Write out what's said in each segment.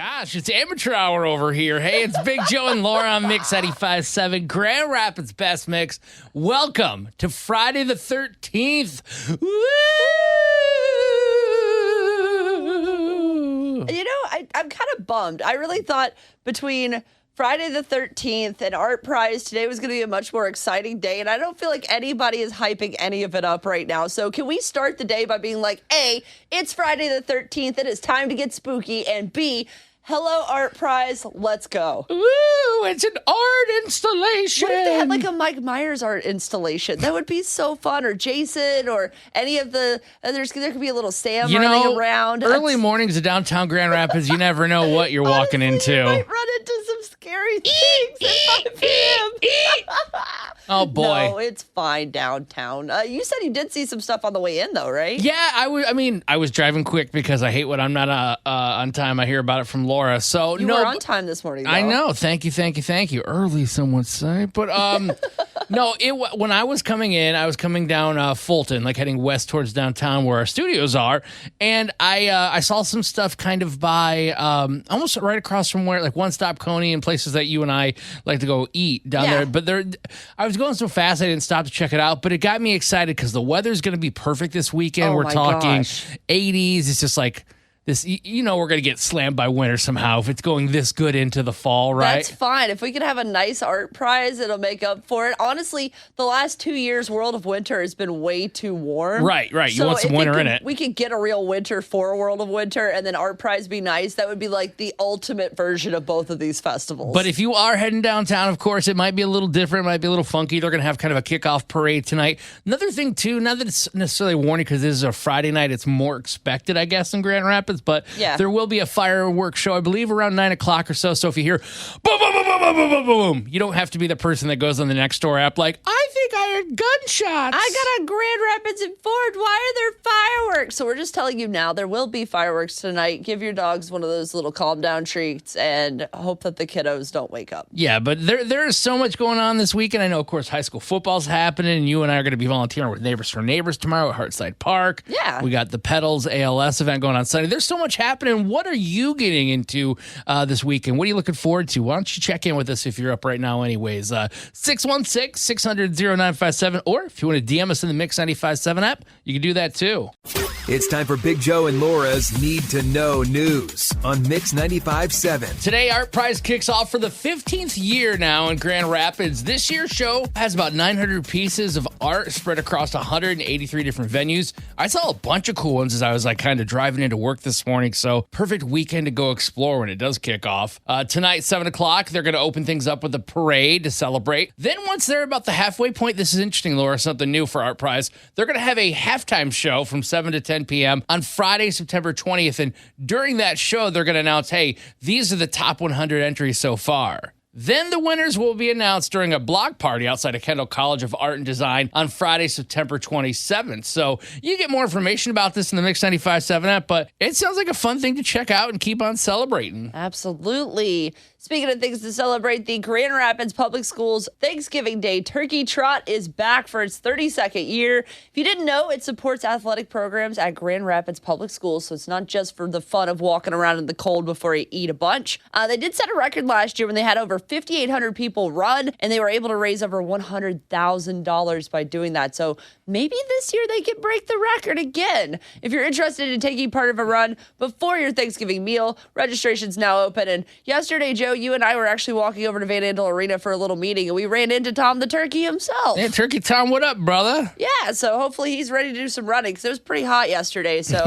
gosh, it's amateur hour over here. Hey, it's Big Joe and Laura on Mix 95.7, Grand Rapids Best Mix. Welcome to Friday the 13th. Woo! You know, I'm kind of bummed. I really thought between Friday the 13th and Art Prize today was going to be a much more exciting day, and I don't feel like anybody is hyping any of it up right now. So can we start the day by being like, A, it's Friday the 13th, it is time to get spooky, and B, hello, Art Prize, let's go. Woo! It's an art installation. What if they had like a Mike Myers art installation? That would be so fun. Or Jason, or any of the there could be a little Sam running around. Early mornings of downtown Grand Rapids, you never know what you're walking into. You might run into some scary things at 5 p.m. Oh, boy. No, it's fine downtown. You said you did see some stuff on the way in, though, right? Yeah, I was driving quick because I hate when I'm not on time. I hear about it from Laura. So you were on time this morning, though. I know. Thank you. Early, some would say. But no, when I was coming in, I was coming down Fulton, like heading west towards downtown where our studios are. And I saw some stuff kind of by almost right across from where, like One Stop Coney and places that you and I like to go eat down there. But I was going so fast I didn't stop to check it out. But it got me excited because the weather's going to be perfect this weekend. We're talking 80s. It's just like this, we're going to get slammed by winter somehow if it's going this good into the fall, right? That's fine. If we could have a nice art prize, it'll make up for it. Honestly, the last 2 years, World of Winter has been way too warm. Right. You want some winter in it. We could get a real winter for World of Winter and then art prize be nice. That would be like the ultimate version of both of these festivals. But if you are heading downtown, of course, it might be a little different. It might be a little funky. They're going to have kind of a kickoff parade tonight. Another thing, too, not that it's necessarily a warning because this is a Friday night, it's more expected, I guess, in Grand Rapids, but there will be a fireworks show, I believe, around 9 o'clock or so. So if you hear boom, boom, boom, boom, boom, boom, boom, boom, you don't have to be the person that goes on the next door app like, I think I heard gunshots. I got on Grand Rapids and Ford. Why are there fireworks? So we're just telling you now, there will be fireworks tonight. Give your dogs one of those little calm down treats and hope that the kiddos don't wake up. Yeah, but there is so much going on this weekend. I know, of course, high school football's happening, and you and I are going to be volunteering with Neighbors for Neighbors tomorrow at Hartside Park. Yeah. We got the Pedals ALS event going on Sunday. There's so much happening. What are you getting into this weekend? What are you looking forward to? Why don't you check in with us if you're up right now anyways? 616-600-0957, or if you want to DM us in the Mix 95.7 app, you can do that too. It's time for Big Joe and Laura's Need to Know News on Mix 95.7. Today, Art Prize kicks off for the 15th year now in Grand Rapids. This year's show has about 900 pieces of art spread across 183 different venues. I saw a bunch of cool ones as I was like kind of driving into work this morning, so perfect weekend to go explore when it does kick off. Tonight, 7 o'clock, they're going to open things up with a parade to celebrate. Then once they're about the halfway point, this is interesting, Laura, something new for Art Prize. They're going to have a halftime show from 7 to 10 p.m. on Friday, September 20th. And during that show, they're going to announce, hey, these are the top 100 entries so far. Then the winners will be announced during a block party outside of Kendall College of Art and Design on Friday, September 27th. So you get more information about this in the Mix 95.7 app, but it sounds like a fun thing to check out and keep on celebrating. Absolutely. Speaking of things to celebrate, the Grand Rapids Public Schools Thanksgiving Day Turkey Trot is back for its 32nd year. If you didn't know, it supports athletic programs at Grand Rapids Public Schools, so it's not just for the fun of walking around in the cold before you eat a bunch. They did set a record last year when they had over 5,800 people run, and they were able to raise over $100,000 by doing that. So maybe this year they can break the record again. If you're interested in taking part of a run before your Thanksgiving meal, registration's now open. And yesterday, Joe, you and I were actually walking over to Van Andel Arena for a little meeting, and we ran into Tom the Turkey himself. Hey, Turkey Tom, what up, brother? Yeah, so hopefully he's ready to do some running, because it was pretty hot yesterday. So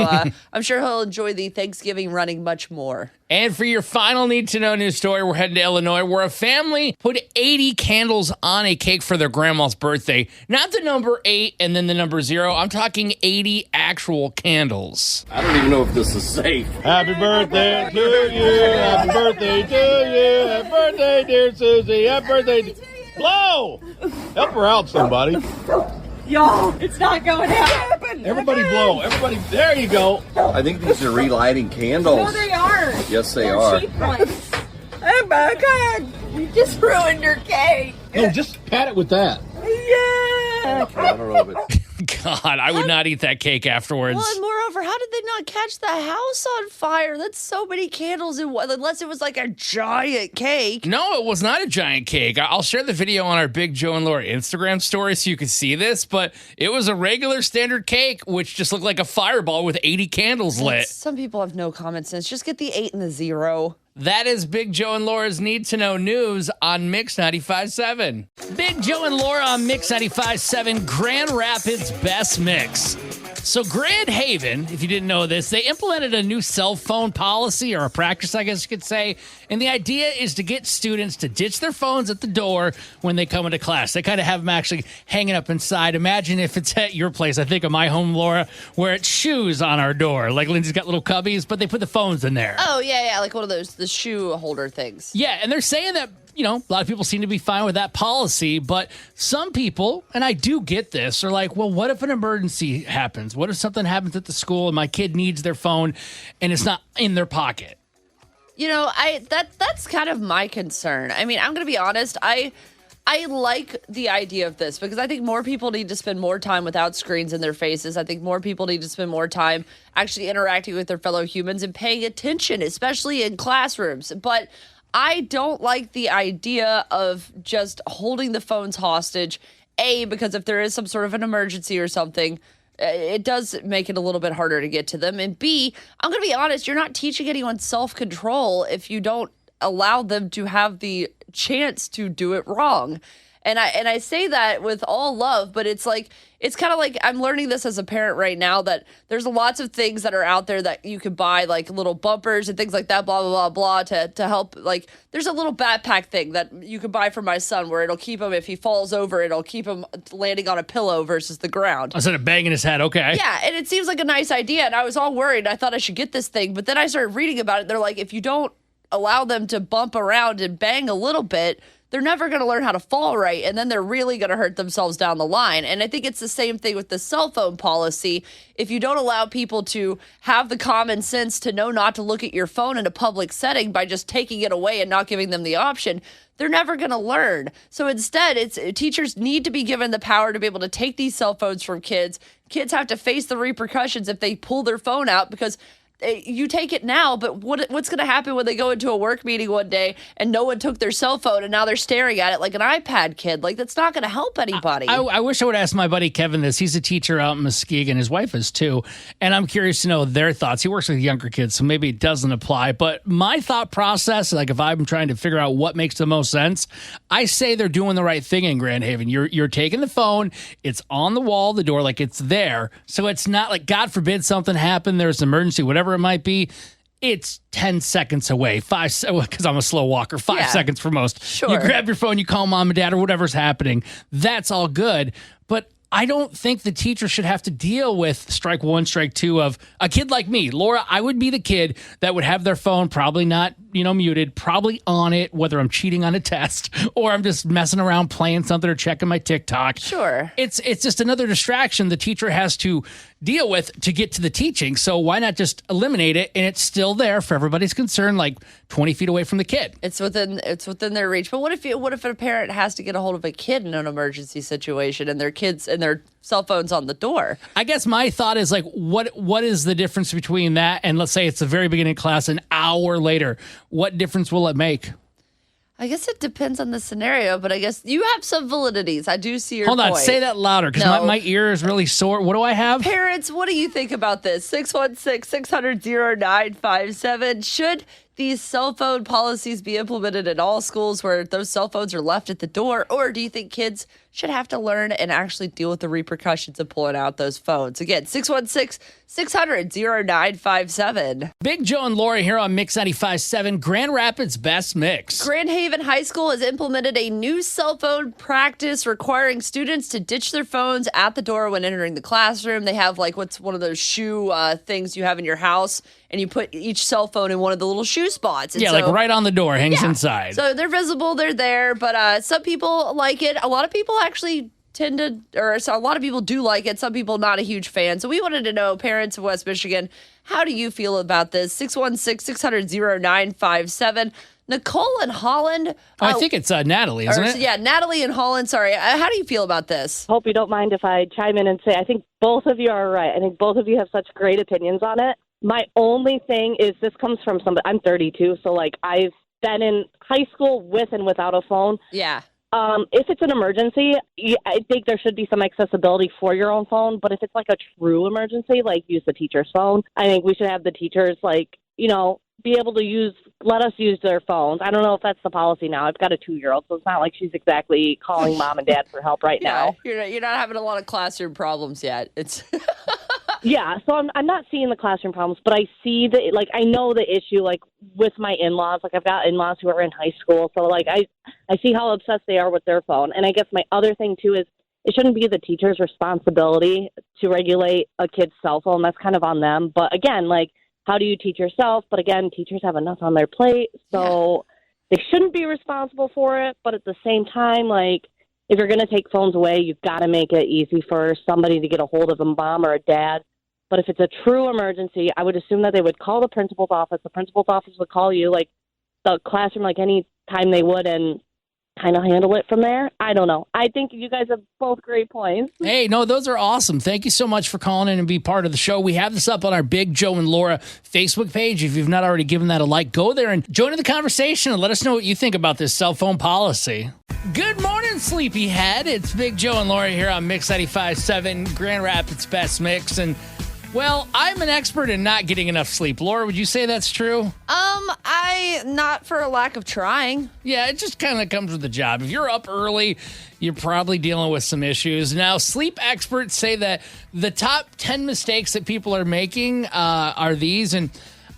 I'm sure he'll enjoy the Thanksgiving running much more. And for your final need-to-know news story, we're heading to Illinois, where a family put 80 candles on a cake for their grandma's birthday. Not the number 8 and then the number 0. I'm talking 80 actual candles. I don't even know if this is safe. Happy birthday to you. Happy birthday to you. Happy birthday, dear Susie. Happy birthday. Blow! Help her out, somebody. Y'all, it's not going to happen. Everybody blow. Everybody. There you go. I think these are relighting candles. No, they aren't. Yes, they They're are. cheap ones. Oh my God. You just ruined your cake. No, just pat it with that. Yeah. I don't know if it's... God, I would not eat that cake afterwards. Well, and moreover, how did they not catch the house on fire? That's so many candles in one, unless it was like a giant cake. No, it was not a giant cake. I'll share the video on our Big Joe and Laura Instagram story so you can see this, but it was a regular standard cake, which just looked like a fireball with 80 candles lit. Some people have no common sense. Just get the 8 and the 0. That is Big Joe and Laura's Need to Know News on Mix 95.7. Big Joe and Laura on Mix 95.7, Grand Rapids Best Mix. So Grand Haven, if you didn't know this, they implemented a new cell phone policy, or a practice, I guess you could say. And the idea is to get students to ditch their phones at the door when they come into class. They kind of have them actually hanging up inside. Imagine if it's at your place, I think of my home, Laura, where it's shoes on our door. Like Lindsay's got little cubbies, but they put the phones in there. Oh, yeah, like one of those, the shoe holder things. Yeah, and they're saying that, you know, a lot of people seem to be fine with that policy, but some people, and I do get this, are like, well, what if an emergency happens? What if something happens at the school and my kid needs their phone and it's not in their pocket? You know, that's kind of my concern. I mean, I'm going to be honest. I like the idea of this because I think more people need to spend more time without screens in their faces. I think more people need to spend more time actually interacting with their fellow humans and paying attention, especially in classrooms. But I don't like the idea of just holding the phones hostage, A, because if there is some sort of an emergency or something, it does make it a little bit harder to get to them. And B, I'm going to be honest, you're not teaching anyone self-control if you don't allow them to have the chance to do it wrong. And I say that with all love, but it's kind of like I'm learning this as a parent right now that there's lots of things that are out there that you could buy, like little bumpers and things like that, blah, blah, blah, blah, to help. Like there's a little backpack thing that you can buy for my son where it'll keep him, if he falls over, it'll keep him landing on a pillow versus the ground. Instead of banging his head, okay. Yeah, and it seems like a nice idea. And I was all worried. I thought I should get this thing. But then I started reading about it. They're like, if you don't allow them to bump around and bang a little bit, they're never going to learn how to fall right, and then they're really going to hurt themselves down the line. And I think it's the same thing with the cell phone policy. If you don't allow people to have the common sense to know not to look at your phone in a public setting by just taking it away and not giving them the option, they're never going to learn. So instead, teachers need to be given the power to be able to take these cell phones from kids. Kids have to face the repercussions if they pull their phone out, because you take it now, but what's going to happen when they go into a work meeting one day and no one took their cell phone and now they're staring at it like an iPad kid? Like, that's not going to help anybody. I wish I would ask my buddy Kevin this. He's a teacher out in Muskegon. His wife is too. And I'm curious to know their thoughts. He works with younger kids, so maybe it doesn't apply. But my thought process, like if I'm trying to figure out what makes the most sense, I say they're doing the right thing in Grand Haven. You're taking the phone. It's on the wall, the door, like it's there. So it's not like, God forbid something happened, there's an emergency, whatever it might be, it's 10 seconds away, because I'm a slow walker, 5 seconds for most. Sure. You grab your phone, you call mom and dad or whatever's happening. That's all good. But I don't think the teacher should have to deal with strike one, strike two of a kid like me. Laura, I would be the kid that would have their phone probably not, muted, probably on it, whether I'm cheating on a test or I'm just messing around playing something or checking my TikTok. Sure. It's just another distraction the teacher has to deal with to get to the teaching. So why not just eliminate it and it's still there for everybody's concern, like 20 feet away from the kid? It's within their reach. But what if a parent has to get a hold of a kid in an emergency situation and their kids and their cell phones on the door? I guess my thought is like, what is the difference between that and let's say it's the very beginning of class, an hour later? What difference will it make? I guess it depends on the scenario, but I guess you have some validities. I do see your point. Hold on, say that louder, because my ear is really sore. What do I have? Parents, what do you think about this? 616-600-0957. Should these cell phone policies be implemented in all schools where those cell phones are left at the door? Or do you think kids should have to learn and actually deal with the repercussions of pulling out those phones? Again, 616-600-0957. Big Joe and Laura here on Mix 95.7, Grand Rapids Best Mix. Grand Haven High School has implemented a new cell phone practice requiring students to ditch their phones at the door when entering the classroom. They have what's one of those shoe things you have in your house, and you put each cell phone in one of the little shoe spots. And like right on the door, hangs inside. So they're visible, they're there, but some people like it. A lot of people actually a lot of people do like it. Some people not a huge fan. So we wanted to know, parents of West Michigan, how do you feel about this? 616-600-0957. Nicole and Holland. I think it's Natalie, isn't it? Yeah, Natalie and Holland. Sorry. How do you feel about this? Hope you don't mind if I chime in and say I think both of you are right. I think both of you have such great opinions on it. My only thing is this comes from somebody. I'm 32, so like I've been in high school with and without a phone. Yeah. If it's an emergency, I think there should be some accessibility for your own phone. But if it's like a true emergency, like use the teacher's phone, I think we should have the teachers, like, you know, be able to let us use their phones. I don't know if that's the policy now. I've got a 2-year-old, so it's not like she's exactly calling mom and dad for help right now. You're not having a lot of classroom problems yet. It's Yeah, so I'm not seeing the classroom problems, but I see I know the issue, like, with my in-laws. Like, I've got in-laws who are in high school, so, like, I see how obsessed they are with their phone. And I guess my other thing, too, is it shouldn't be the teacher's responsibility to regulate a kid's cell phone. That's kind of on them. But, again, like, how do you teach yourself? But, again, teachers have enough on their plate, so they shouldn't be responsible for it. But at the same time, like, if you're going to take phones away, you've got to make it easy for somebody to get a hold of a mom or a dad. But if it's a true emergency, I would assume that they would call the principal's office. The principal's office would call you, like the classroom, like any time they would, and kind of handle it from there. I don't know. I think you guys have both great points. Hey, no, those are awesome. Thank you so much for calling in and be part of the show. We have this up on our Big Joe and Laura Facebook page. If you've not already given that a like, go there and join in the conversation and let us know what you think about this cell phone policy. Good morning, sleepyhead. It's Big Joe and Laura here on Mix 95.7, Grand Rapids Best Mix. And, well, I'm an expert in not getting enough sleep. Laura, would you say that's true? Not for a lack of trying. Yeah, it just kind of comes with the job. If you're up early, you're probably dealing with some issues. Now, sleep experts say that the top 10 mistakes that people are making are these, and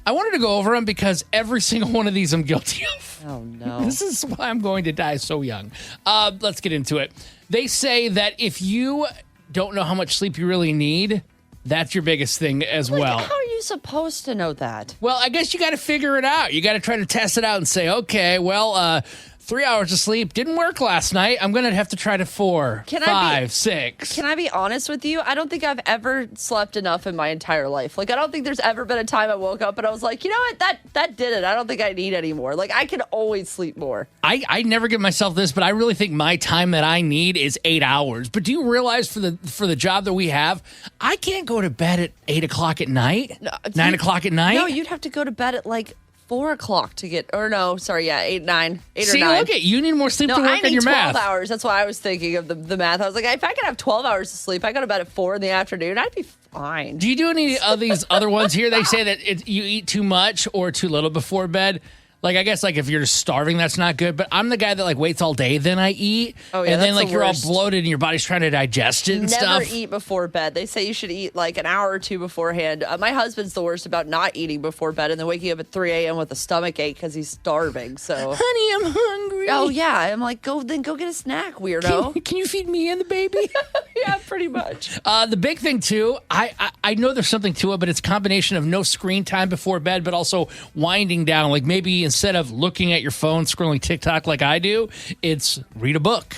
I wanted to go over them because every single one of these I'm guilty of. Oh, no. This is why I'm going to die so young. Let's get into it. They say that if you don't know how much sleep you really need, that's your biggest thing as well. How are you supposed to know that? Well, I guess you got to figure it out. You got to try to test it out and say, okay, well, 3 hours of sleep didn't work last night. I'm going to have to try to 4, 5, 6. Can I be honest with you? I don't think I've ever slept enough in my entire life. Like, I don't think there's ever been a time I woke up and I was like, you know what? That did it. I don't think I need any more. Like, I can always sleep more. I never give myself this, but I really think my time that I need is 8 hours. But do you realize for the job that we have, I can't go to bed at 8 o'clock at night, 9 o'clock at night? No, you'd have to go to bed at like 4 o'clock to get, or no, sorry, yeah, 8 or 9. See, look at you need more sleep to work on your math. 12 hours. That's why I was thinking of the math. I was like, if I could have 12 hours of sleep, I go to bed at 4 in the afternoon, I'd be fine. Do you do any of these other ones here? They say that you eat too much or too little before bed. Like, I guess, like, if you're just starving, that's not good. But I'm the guy that, like, waits all day, then I eat. Oh, yeah, and then, like, the you're all worst. bloated and your body's trying to digest it and stuff. Never eat before bed. They say you should eat like an hour or two beforehand. My husband's the worst about not eating before bed and then waking up at 3 a.m. with a stomach ache because he's starving. So, Honey, I'm hungry. oh yeah, I'm like, go get a snack, weirdo. Can you feed me and the baby? Yeah, pretty much. The big thing, too, I know there's something to it, but it's a combination of no screen time before bed, but also winding down. Like, maybe instead of looking at your phone, scrolling TikTok like I do, it's read a book.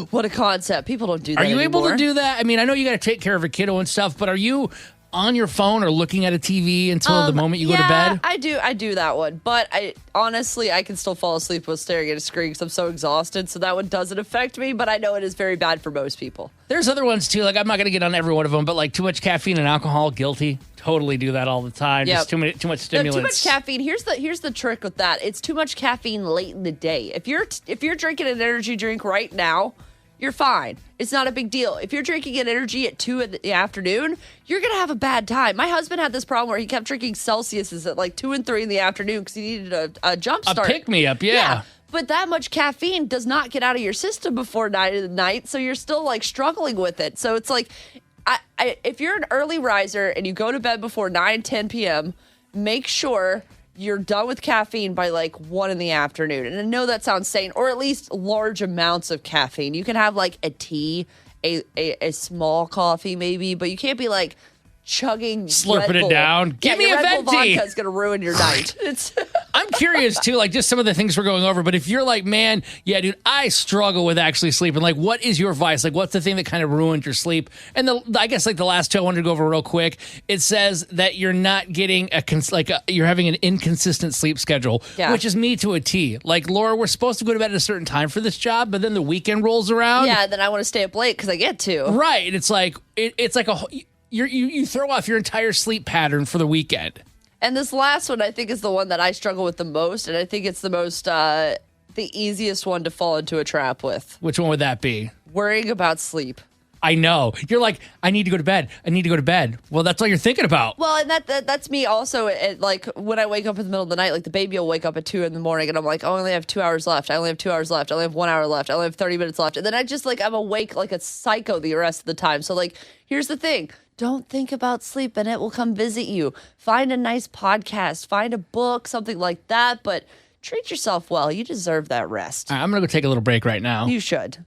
What a concept. People don't do that Are you able anymore. to do that? I mean, I know you got to take care of a kiddo and stuff, but are you on your phone or looking at a TV until the moment you go to bed? I do that one. But I honestly, I can still fall asleep while staring at a screen because I'm so exhausted. So that one doesn't affect me, but I know it is very bad for most people. There's other ones too. Like, I'm not going to get on every one of them, but like too much caffeine and alcohol, guilty. Totally do that all the time. Yep. Just too much No, stimulants. too much caffeine. Here's the trick with that. It's too much caffeine late in the day. If you're drinking an energy drink right now, you're fine. It's not a big deal. If you're drinking an energy at 2 in the afternoon, you're going to have a bad time. My husband had this problem where he kept drinking Celsiuses at like 2 and 3 in the afternoon because he needed a jump start. A pick-me-up, yeah. But that much caffeine does not get out of your system before 9 at night, so you're still like struggling with it. So it's like, if you're an early riser and you go to bed before 9, 10 p.m., make sure you're done with caffeine by like 1 in the afternoon. And I know that sounds sane, or at least large amounts of caffeine. You can have like a tea, a small coffee maybe, but you can't be like chugging Slurping Red it Bull. down. Give me your a Red Bull venti. vodka is going to ruin your night. It's I'm curious too, like just some of the things we're going over. But if you're like, man, yeah, dude, I struggle with actually sleeping. Like, what is your vice? Like, what's the thing that kind of ruined your sleep? And I guess like the last two I wanted to go over real quick. It says that you're not getting you're having an inconsistent sleep schedule, which is me to a T. Like, Laura, we're supposed to go to bed at a certain time for this job, but then the weekend rolls around. yeah. Then I want to stay up late because I get to. Right. And it's like it's like you throw off your entire sleep pattern for the weekend. And this last one, I think, is the one that I struggle with the most, and I think it's the most the easiest one to fall into a trap with. Which one would that be? Worrying about sleep. I know. You're like, I need to go to bed. I need to go to bed. Well, that's all you're thinking about. Well, and that's me also. Like when I wake up in the middle of the night, like the baby will wake up at 2 a.m, and I'm like, oh, I only have 2 hours left. I only have 2 hours left. I only have 1 hour left. I only have 30 minutes left. And then I just I'm awake like a psycho the rest of the time. So like, here's the thing. Don't think about sleep and it will come visit you. Find a nice podcast, find a book, something like that, but treat yourself well. You deserve that rest. All right, I'm going to go take a little break right now. You should.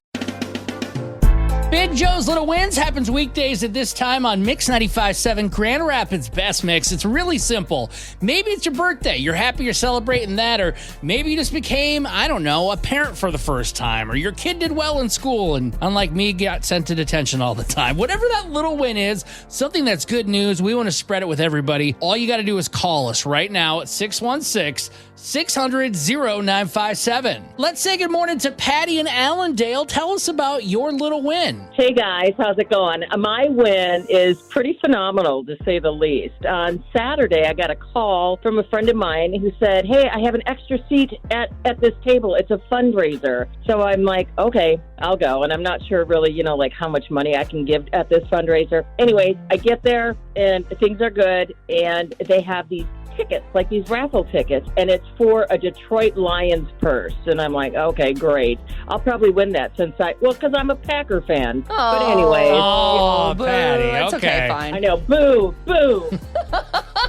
Big Joe's Little Wins happens weekdays at this time on Mix 95.7 Grand Rapids Best Mix. It's really simple. Maybe it's your birthday. You're happy you're celebrating that, or maybe you just became, I don't know, a parent for the first time, or your kid did well in school and, unlike me, got sent to detention all the time. Whatever that little win is, something that's good news, we want to spread it with everybody. All you got to do is call us right now at 616-600-0957. Let's say good morning to Patty in Allendale. Tell us about your little win. Hey guys, how's it going? My win is pretty phenomenal, to say the least. On Saturday, I got a call from a friend of mine who said, hey, I have an extra seat at this table. It's a fundraiser. So I'm like, okay, I'll go. And I'm not sure really, like how much money I can give at this fundraiser. Anyway, I get there and things are good. And they have these tickets, like these raffle tickets, and it's for a Detroit Lions purse. And I'm like, okay, great. I'll probably win that because I'm a Packer fan. But anyway. Oh, boo. Patty, It's okay, okay. fine. I know, boo, boo.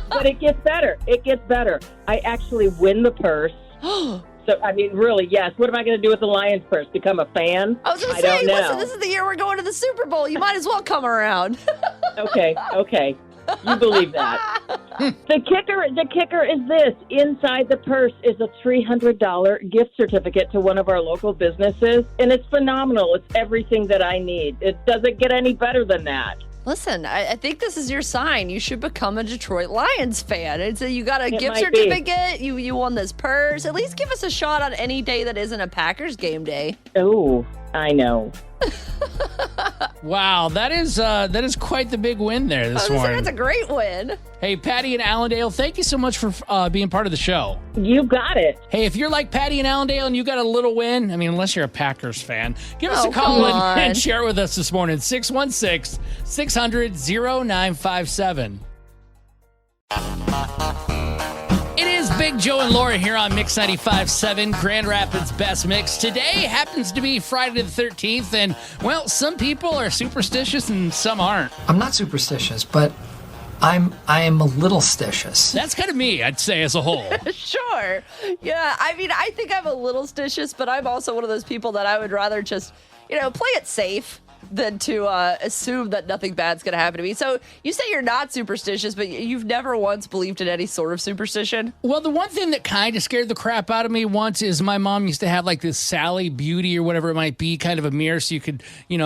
But it gets better. It gets better. I actually win the purse. So, I mean, really, yes. What am I going to do with the Lions purse? Become a fan? I was going to don't say, know. listen, this is the year we're going to the Super Bowl. You might as well come around. Okay. You believe that. The kicker is this. Inside the purse is a $300 gift certificate to one of our local businesses, and it's phenomenal. It's everything that I need. It doesn't get any better than that. Listen, I think this is your sign. You should become a Detroit Lions fan. And so you got a gift might be. certificate. You won this purse. At least give us a shot on any day that isn't a Packers game day. Oh, I know. Wow, that is quite the big win there this morning. That's a great win. Hey, Patty in Allendale, thank you so much for being part of the show. You got it. Hey, if you're like Patty in Allendale and you got a little win, I mean, unless you're a Packers fan, give us a call come on. and share it with us this morning. 616-600-0957. It is Big Joe and Laura here on Mix 95.7, Grand Rapids Best Mix. Today happens to be Friday the 13th, and, well, some people are superstitious and some aren't. I'm not superstitious, but I am a little stitious. That's kind of me, I'd say, as a whole. Sure. Yeah, I mean, I think I'm a little stitious, but I'm also one of those people that I would rather just, play it safe than to assume that nothing bad's going to happen to me. So you say you're not superstitious, but you've never once believed in any sort of superstition? Well, the one thing that kind of scared the crap out of me once is my mom used to have like this Sally Beauty or whatever it might be, kind of a mirror so you could,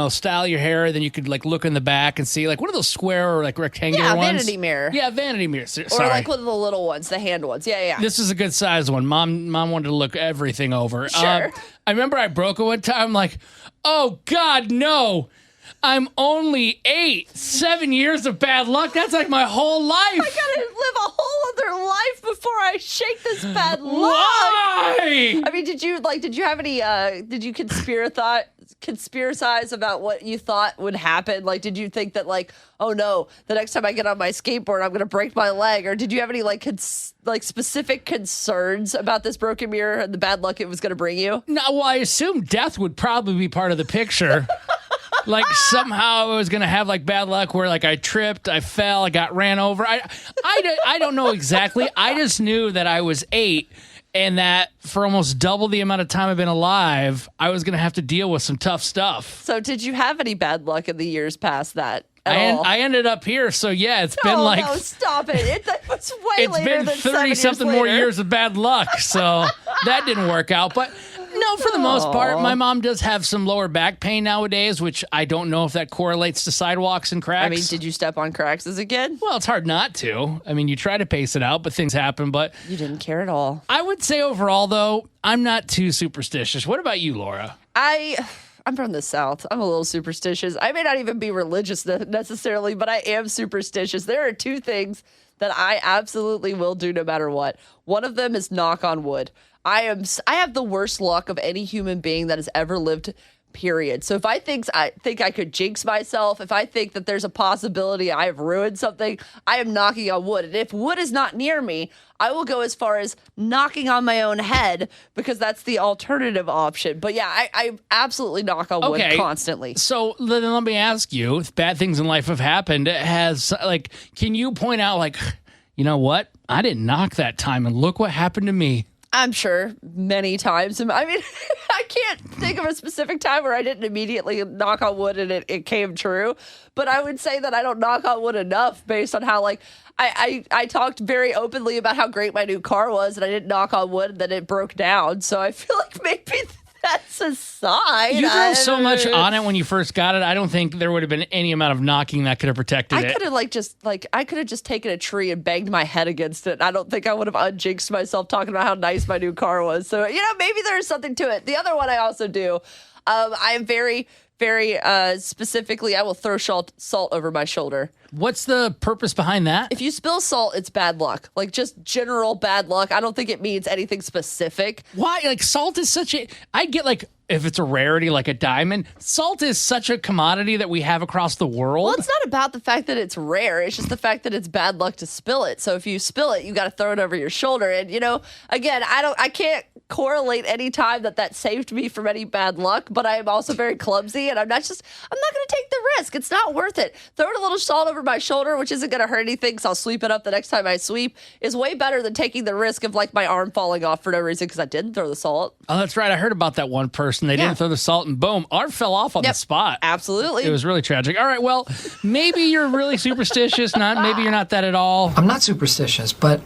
style your hair. Then you could like look in the back and see like one of those square or like rectangular ones. Vanity mirror. Yeah, vanity mirror. Sorry. Or like one of the little ones, the hand ones. Yeah. This is a good size one. Mom wanted to look everything over. Sure. I remember I broke it one time. I'm like, oh God, no. I'm only 8. 7 years of bad luck. That's like my whole life. I gotta live a whole other life before I shake this bad luck. Why? I mean, did you have any, did you conspiracize about what you thought would happen? Like, did you think that like, oh no, the next time I get on my skateboard, I'm going to break my leg? Or did you have any like specific concerns about this broken mirror and the bad luck it was going to bring you? No, well, I assumed death would probably be part of the picture. Like somehow I was going to have like bad luck where like I tripped, I fell, I got ran over. I don't know exactly. I just knew that I was 8 and that for almost double the amount of time I've been alive, I was going to have to deal with some tough stuff. So did you have any bad luck in the years past that? all. I ended up here, so yeah, it's been like no, stop it. It's way it's later been than 30 something more years of bad luck, so that didn't work out. But no, for the most part, my mom does have some lower back pain nowadays, which I don't know if that correlates to sidewalks and cracks. I mean, did you step on cracks as a kid? Well, it's hard not to. I mean, you try to pace it out, but things happen. But You didn't care at all. I would say overall, though, I'm not too superstitious. What about you, Laura? I'm from the South. I'm a little superstitious. I may not even be religious necessarily, but I am superstitious. There are two things that I absolutely will do no matter what. One of them is knock on wood. I have the worst luck of any human being that has ever lived, period. So if I think I could jinx myself, if I think that there's a possibility I have ruined something, I am knocking on wood. And if wood is not near me, I will go as far as knocking on my own head because that's the alternative option. But yeah, I absolutely knock on wood constantly. So then let me ask you, if bad things in life have happened, can you point out you know what? I didn't knock that time and look what happened to me. I'm sure many times. I mean, I can't think of a specific time where I didn't immediately knock on wood and it came true. But I would say that I don't knock on wood enough based on how, I talked very openly about how great my new car was and I didn't knock on wood and then it broke down. So I feel like maybe that's a sign. You drove so much on it when you first got it. I don't think there would have been any amount of knocking that could have protected it. I could have just taken a tree and banged my head against it. I don't think I would have unjinxed myself talking about how nice my new car was. So, maybe there's something to it. The other one I also do, I am very, very specifically, I will throw salt over my shoulder. What's the purpose behind that? If you spill salt, it's bad luck. Like just general bad luck. I don't think it means anything specific. Why? Salt is I get if it's a rarity like a diamond, salt is such a commodity that we have across the world. Well, it's not about the fact that it's rare. It's just the fact that it's bad luck to spill it. So if you spill it, you got to throw it over your shoulder. And, again, I can't correlate any time that saved me from any bad luck, but I am also very clumsy and I'm not going to take the risk. It's not worth it. Throwing a little salt over my shoulder, which isn't going to hurt anything because I'll sweep it up the next time I sweep, is way better than taking the risk of my arm falling off for no reason because I didn't throw the salt. Oh, that's right. I heard about that one person. They didn't throw the salt and boom, arm fell off on the spot. Absolutely. It was really tragic. All right, well, maybe you're really superstitious. Maybe you're not that at all. I'm not superstitious, but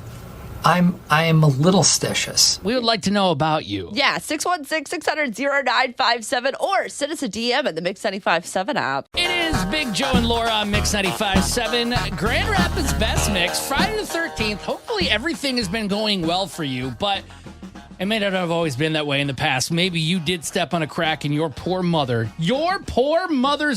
I am a little stitious. We would like to know about you. Yeah, 616-600-0957 or send us a DM at the Mix 95.7 app. It is Big Joe and Laura on Mix 95.7. Grand Rapids Best Mix, Friday the 13th. Hopefully everything has been going well for you, but it may not have always been that way in the past. Maybe you did step on a crack in your poor mother's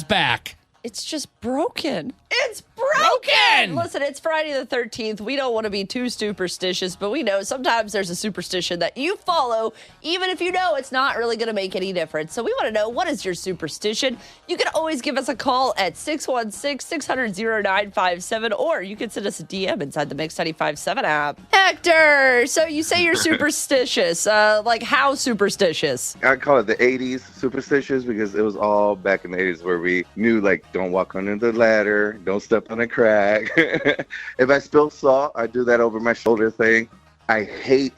back. It's just broken. It's broken! Listen, it's Friday the 13th. We don't want to be too superstitious, but we know sometimes there's a superstition that you follow, even if you know it's not really going to make any difference. So we want to know, what is your superstition? You can always give us a call at 616-600-0957, or you can send us a DM inside the Mix 95.7 app. Hector, so you say you're superstitious. How superstitious? I call it the 80s superstitious because it was all back in the 80s where we knew, don't walk under the ladder, don't step on a crack. If I spill salt, I do that over my shoulder thing. I hate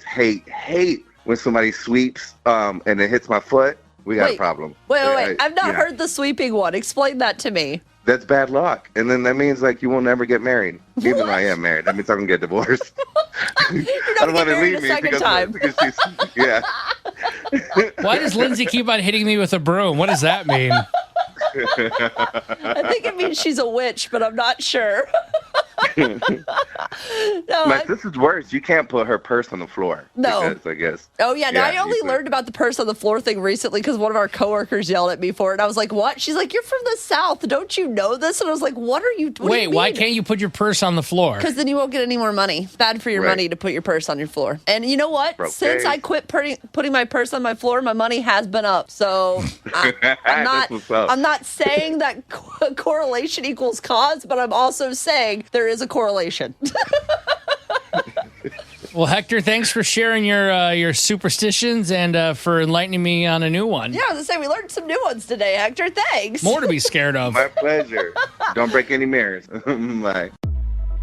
when somebody sweeps and it hits my foot. We got a problem. Wait. I've not heard the sweeping one. Explain that to me. That's bad luck. And then that means you will never get married. Even though I am married. That means I'm going to get divorced. You're not going to get married a second time. Because yeah. Why does Lindsay keep on hitting me with a broom? What does that mean? I think it means she's a witch, but I'm not sure. My sister's worse. You can't put her purse on the floor. No. Because, I guess. Oh, yeah. No, I only learned about the purse on the floor thing recently because one of our coworkers yelled at me for it. And I was like, what? She's like, you're from the South. Don't you know this? And I was like, what do you Wait, why can't you put your purse on the floor? Because then you won't get any more money. It's bad for your money to put your purse on your floor. And you know what? Okay. Since I quit putting my purse on my floor, my money has been up. So I'm not saying that correlation equals cause, but I'm also saying there is a correlation. Well, Hector, thanks for sharing your superstitions and for enlightening me on a new one. Yeah, I was going to say, we learned some new ones today, Hector. Thanks. More to be scared of. My pleasure. Don't break any mirrors. Bye.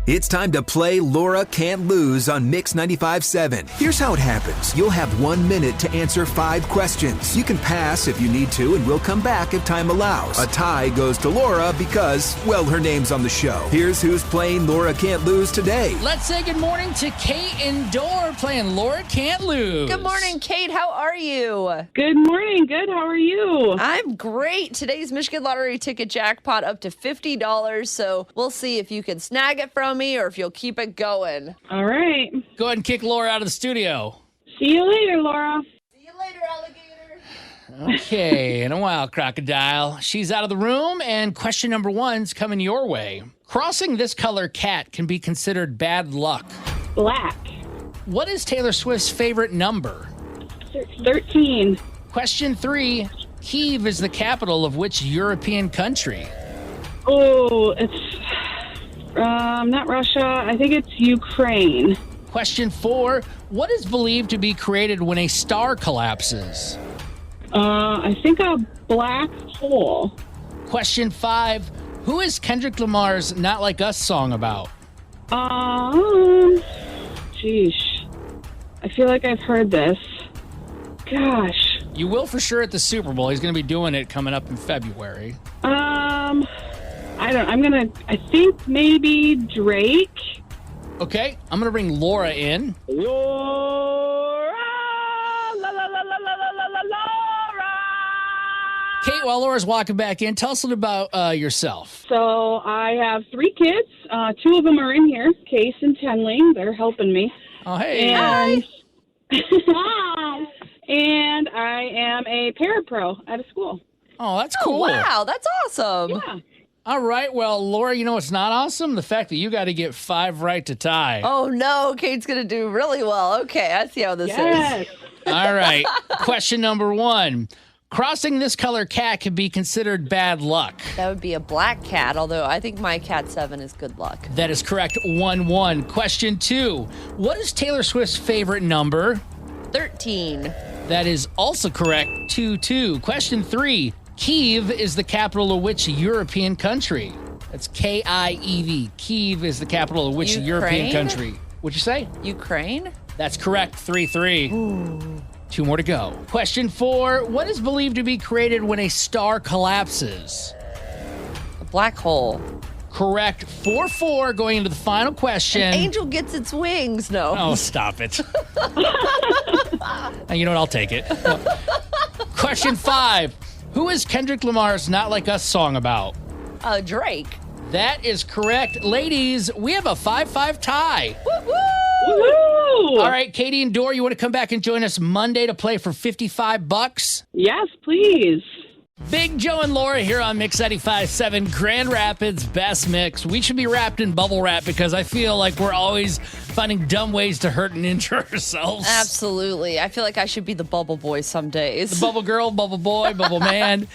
It's time to play Laura Can't Lose on Mix 95.7. Here's how it happens. You'll have 1 minute to answer 5 questions. You can pass if you need to, and we'll come back if time allows. A tie goes to Laura because, well, her name's on the show. Here's who's playing Laura Can't Lose today. Let's say good morning to Kate and Dor playing Laura Can't Lose. Good morning, Kate. How are you? Good morning. Good. How are you? I'm great. Today's Michigan Lottery ticket jackpot up to $50, so we'll see if you can snag it from me or if you'll keep it going. All right. Go ahead and kick Laura out of the studio. See you later, Laura. See you later, alligator. Okay, in a while, crocodile. She's out of the room, and question number 1's coming your way. Crossing this color cat can be considered bad luck. Black. What is Taylor Swift's favorite number? 13. Question 3. Kyiv is the capital of which European country? Oh, it's not Russia. I think it's Ukraine. Question 4. What is believed to be created when a star collapses? I think a black hole. Question 5. Who is Kendrick Lamar's Not Like Us song about? Geesh. I feel like I've heard this. Gosh. You will for sure at the Super Bowl. He's going to be doing it coming up in February. I think maybe Drake. Okay, I'm going to bring Laura in. Laura! La la la la la la la Laura! Kate, while Laura's walking back in, tell us a little about yourself. So I have 3 kids. 2 of them are in here, Case and Tenling. They're helping me. Oh, hey. And, hi. And I am a parapro at a school. Oh, that's cool. Oh, wow, that's awesome. Yeah. All right, well, Laura, you know what's not awesome? The fact that you got to get 5 right to tie. Oh, no, Kate's going to do really well. Okay, I see how this Yes. is. All right, question number 1. Crossing this color cat can be considered bad luck. That would be a black cat, although I think my cat 7 is good luck. That is correct, 1-1. Question 2. What is Taylor Swift's favorite number? 13. That is also correct, 2-2. Question 3. Kyiv is the capital of which European country? That's K-I-E-V. Kyiv is the capital of which European Ukraine? country? What'd you say? Ukraine? That's correct, 3-3. 2 more to go. Question 4. What is believed to be created when a star collapses? A black hole. Correct, 4-4 going into the final question. An angel gets its wings. No. Oh, stop it. And you know what? I'll take it. Question 5. Who is Kendrick Lamar's Not Like Us song about? Drake. That is correct. Ladies, we have a 5-5 tie. Woo-woo! Woohoo! All right, Katie and Dor, you want to come back and join us Monday to play for $55? Yes, please. Big Joe and Laura here on Mix 95.7, Grand Rapids Best Mix. We should be wrapped in bubble wrap because I feel like we're always finding dumb ways to hurt and injure ourselves. Absolutely. I feel like I should be the bubble boy some days. The bubble girl, bubble boy, bubble man.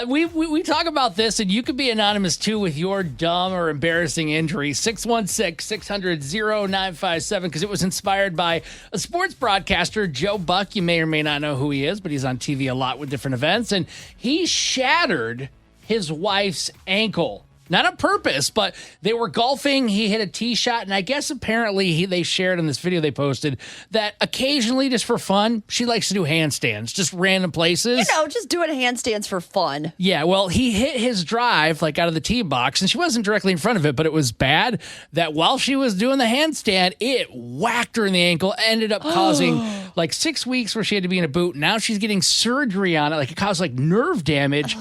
We talk about this, and you could be anonymous too with your dumb or embarrassing injury. 616-600-0957, because it was inspired by a sports broadcaster, Joe Buck. You may or may not know who he is, but he's on TV a lot with different events, and he shattered his wife's ankle. Not on purpose, but they were golfing. He hit a tee shot, and I guess apparently they shared in this video they posted that occasionally, just for fun, she likes to do handstands, just random places. You know, just doing handstands for fun. Yeah, well, he hit his drive like out of the tee box, and she wasn't directly in front of it, but it was bad that while she was doing the handstand, it whacked her in the ankle, ended up causing like 6 weeks where she had to be in a boot. Now she's getting surgery on it, like it caused like nerve damage.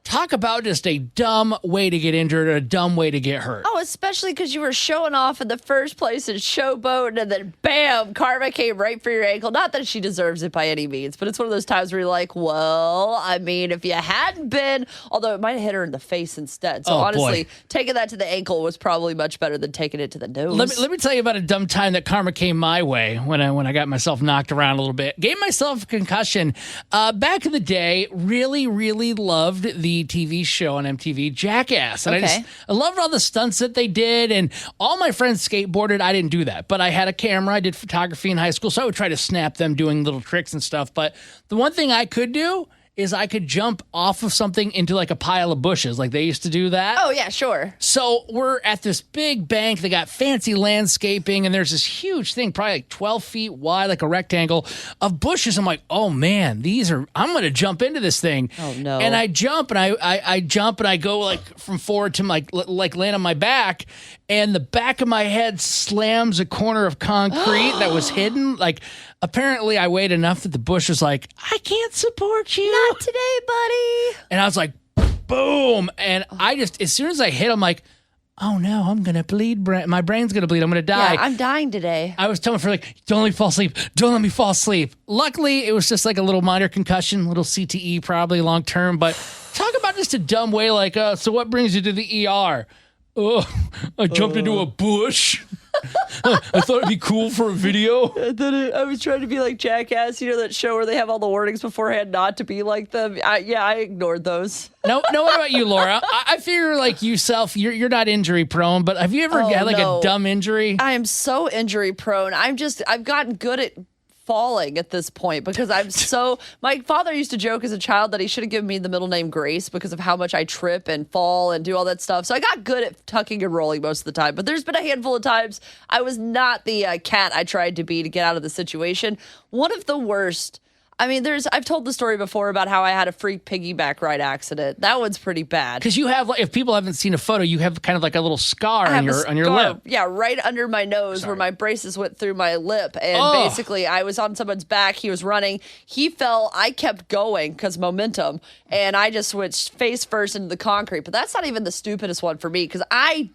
Talk about just a dumb way to get injured or a dumb way to get hurt. Oh, especially because you were showing off in the first place and showboating, and then bam, karma came right for your ankle. Not that she deserves it by any means, but it's one of those times where you're like, well, I mean, if you hadn't been, although it might have hit her in the face instead. So honestly, taking that to the ankle was probably much better than taking it to the nose. Let me tell you about a dumb time that karma came my way when I got myself knocked around a little bit. Gave myself a concussion. Back in the day, really, really loved the TV show on MTV, Jackass. And I loved all the stunts that they did, and all my friends skateboarded. I didn't do that, but I had a camera. I did photography in high school, so I would try to snap them doing little tricks and stuff. But the one thing I could do is I could jump off of something into like a pile of bushes, like they used to do that. Oh, yeah, sure. So we're at this big bank. They got fancy landscaping, and there's this huge thing, probably like 12 feet wide, like a rectangle of bushes. I'm like, oh man, I'm going to jump into this thing. Oh no. And I jump, and I jump, and I go like from forward to like land on my back, and the back of my head slams a corner of concrete that was hidden. Like, apparently I weighed enough that the bush was like, I can't support you. Not today, buddy. And I was like, boom. And I just, as soon as I hit, I'm like, oh no, I'm going to bleed. My brain's going to bleed. I'm going to die. Yeah, I'm dying today. I was telling her, like, don't let me fall asleep. Don't let me fall asleep. Luckily, it was just like a little minor concussion, little CTE probably long term. But talk about just a dumb way, like, so what brings you to the ER? Oh, I jumped into a bush. I thought it'd be cool for a video. I was trying to be like Jackass, that show where they have all the warnings beforehand not to be like them. I ignored those. No, what about you, Laura? I figure like you're not injury prone, but have you ever had like a dumb injury? I am so injury prone. I've gotten good at falling at this point because my father used to joke as a child that he should have given me the middle name Grace because of how much I trip and fall and do all that stuff. So I got good at tucking and rolling most of the time, but there's been a handful of times I was not the cat I tried to be to get out of the situation. One of the worst. I mean, I've told the story before about how I had a freak piggyback ride accident. That one's pretty bad. Because you have, if people haven't seen a photo, you have kind of like a little scar on your lip. Yeah, right under my nose where my braces went through my lip. And basically, I was on someone's back. He was running. He fell. I kept going because momentum. And I just switched face first into the concrete. But that's not even the stupidest one for me because I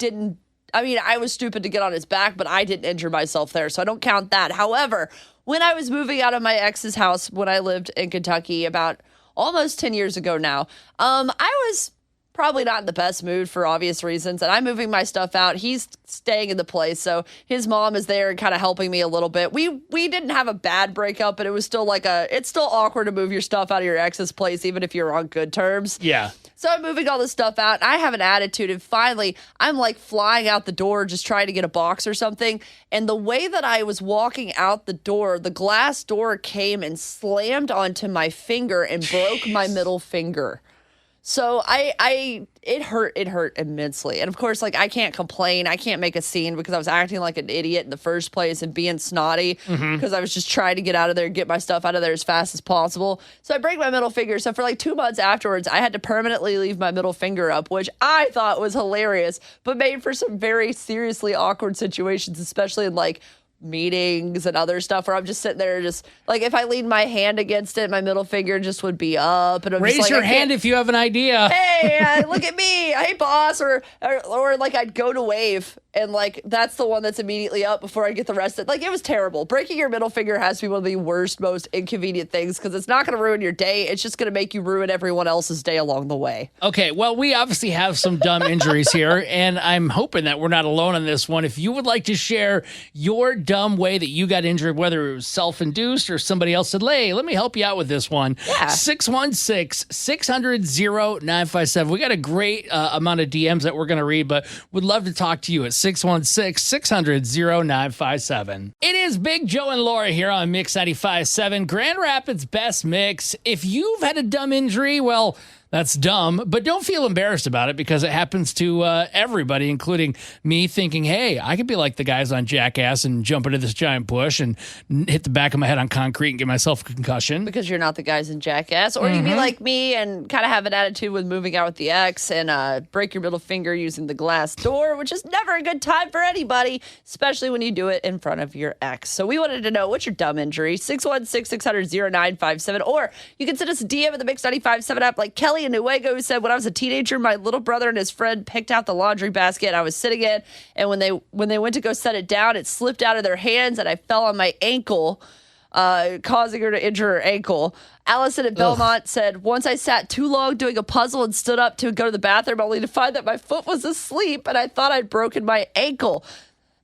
was stupid to get on his back, but I didn't injure myself there. So I don't count that. However, when I was moving out of my ex's house when I lived in Kentucky about almost 10 years ago now, I was probably not in the best mood for obvious reasons. And I'm moving my stuff out. He's staying in the place. So his mom is there and kind of helping me a little bit. We didn't have a bad breakup, but it was still it's still awkward to move your stuff out of your ex's place, even if you're on good terms. Yeah. So I'm moving all this stuff out, and I have an attitude, and finally, I'm like flying out the door just trying to get a box or something, and the way that I was walking out the door, the glass door came and slammed onto my finger and broke my middle finger. So it hurt immensely. And of course, like I can't complain. I can't make a scene because I was acting like an idiot in the first place and being snotty because I was just trying to get out of there and get my stuff out of there as fast as possible. So I break my middle finger. So for like 2 months afterwards, I had to permanently leave my middle finger up, which I thought was hilarious, but made for some very seriously awkward situations, especially in like meetings and other stuff where I'm just sitting there just like if I leaned my hand against it, my middle finger just would be up. And I'm raise just like, your hand if you have an idea. Hey, look at me. Hey, boss. Or like I'd go to wave and like that's the one that's immediately up before I get the rest of it. Like it was terrible. Breaking your middle finger has to be one of the worst, most inconvenient things because it's not going to ruin your day. It's just going to make you ruin everyone else's day along the way. Okay, well, we obviously have some dumb injuries here, and I'm hoping that we're not alone on this one. If you would like to share your dumb way that you got injured, whether it was self-induced or somebody else said, hey, let me help you out with this one. Yeah. 616-600-0957. We got a great amount of DMs that we're going to read, but would love to talk to you at 616-600-0957. It is Big Joe and Laura here on Mix 95.7, Grand Rapids Best Mix. If you've had a dumb injury, well, that's dumb, but don't feel embarrassed about it because it happens to everybody, including me thinking, hey, I could be like the guys on Jackass and jump into this giant bush and hit the back of my head on concrete and get myself a concussion. Because you're not the guys in Jackass. Or you can be like me and kind of have an attitude with moving out with the ex and break your middle finger using the glass door, which is never a good time for anybody, especially when you do it in front of your ex. So we wanted to know, what's your dumb injury? 616-600-0957. Or you can send us a DM at the Mix 95.7 app like Kelly in Newego, who said, when I was a teenager, my little brother and his friend picked out the laundry basket I was sitting in, and when they went to go set it down, it slipped out of their hands and I fell on my ankle, causing her to injure her ankle. Allison at Belmont said, once I sat too long doing a puzzle and stood up to go to the bathroom only to find that my foot was asleep and I thought I'd broken my ankle.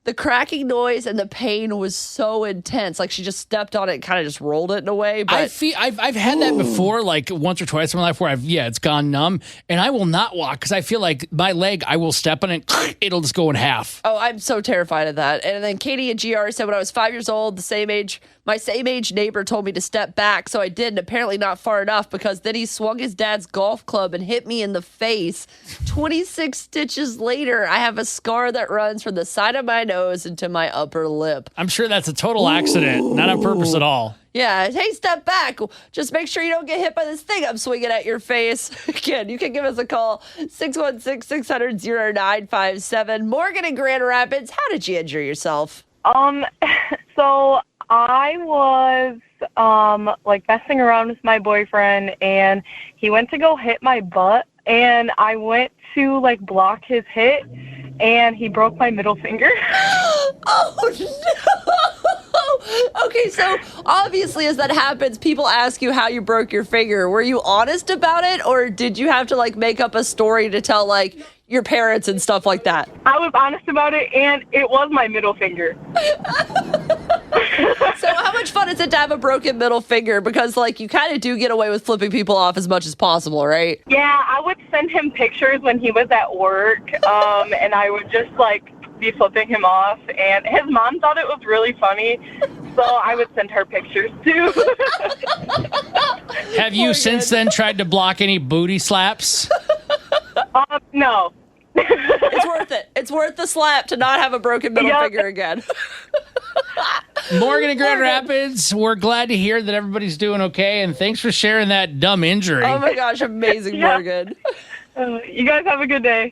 The cracking noise and the pain was so intense. Like she just stepped on it and kind of just rolled it in a way. But I've had that before, like once or twice in my life where it's gone numb and I will not walk because I feel like my leg, I will step on it, it'll just go in half. Oh, I'm so terrified of that. And then Katie at GR said, when I was 5 years old, the same age My same age neighbor told me to step back, so I did, and apparently not far enough because then he swung his dad's golf club and hit me in the face. 26 stitches later, I have a scar that runs from the side of my nose into my upper lip. I'm sure that's a total accident, not on purpose at all. Yeah, hey, step back. Just make sure you don't get hit by this thing I'm swinging at your face. Again, you can give us a call, 616-600-0957. Morgan in Grand Rapids, how did you injure yourself? So I was like messing around with my boyfriend, and he went to go hit my butt, and I went to like block his hit, and he broke my middle finger. Oh no! Okay, so obviously as that happens, people ask you how you broke your finger. Were you honest about it, or did you have to like make up a story to tell like your parents and stuff like that? I was honest about it, and it was my middle finger. So how much fun is it to have a broken middle finger? Because like you kind of do get away with flipping people off as much as possible, right? Yeah, I would send him pictures when he was at work, and I would just like be flipping him off, and his mom thought it was really funny, so I would send her pictures too. Have you since then tried to block any booty slaps? No. It's worth it. It's worth the slap to not have a broken middle finger again. Morgan in Grand Rapids, we're glad to hear that everybody's doing okay, and thanks for sharing that dumb injury. Oh my gosh, amazing, Morgan. You guys have a good day.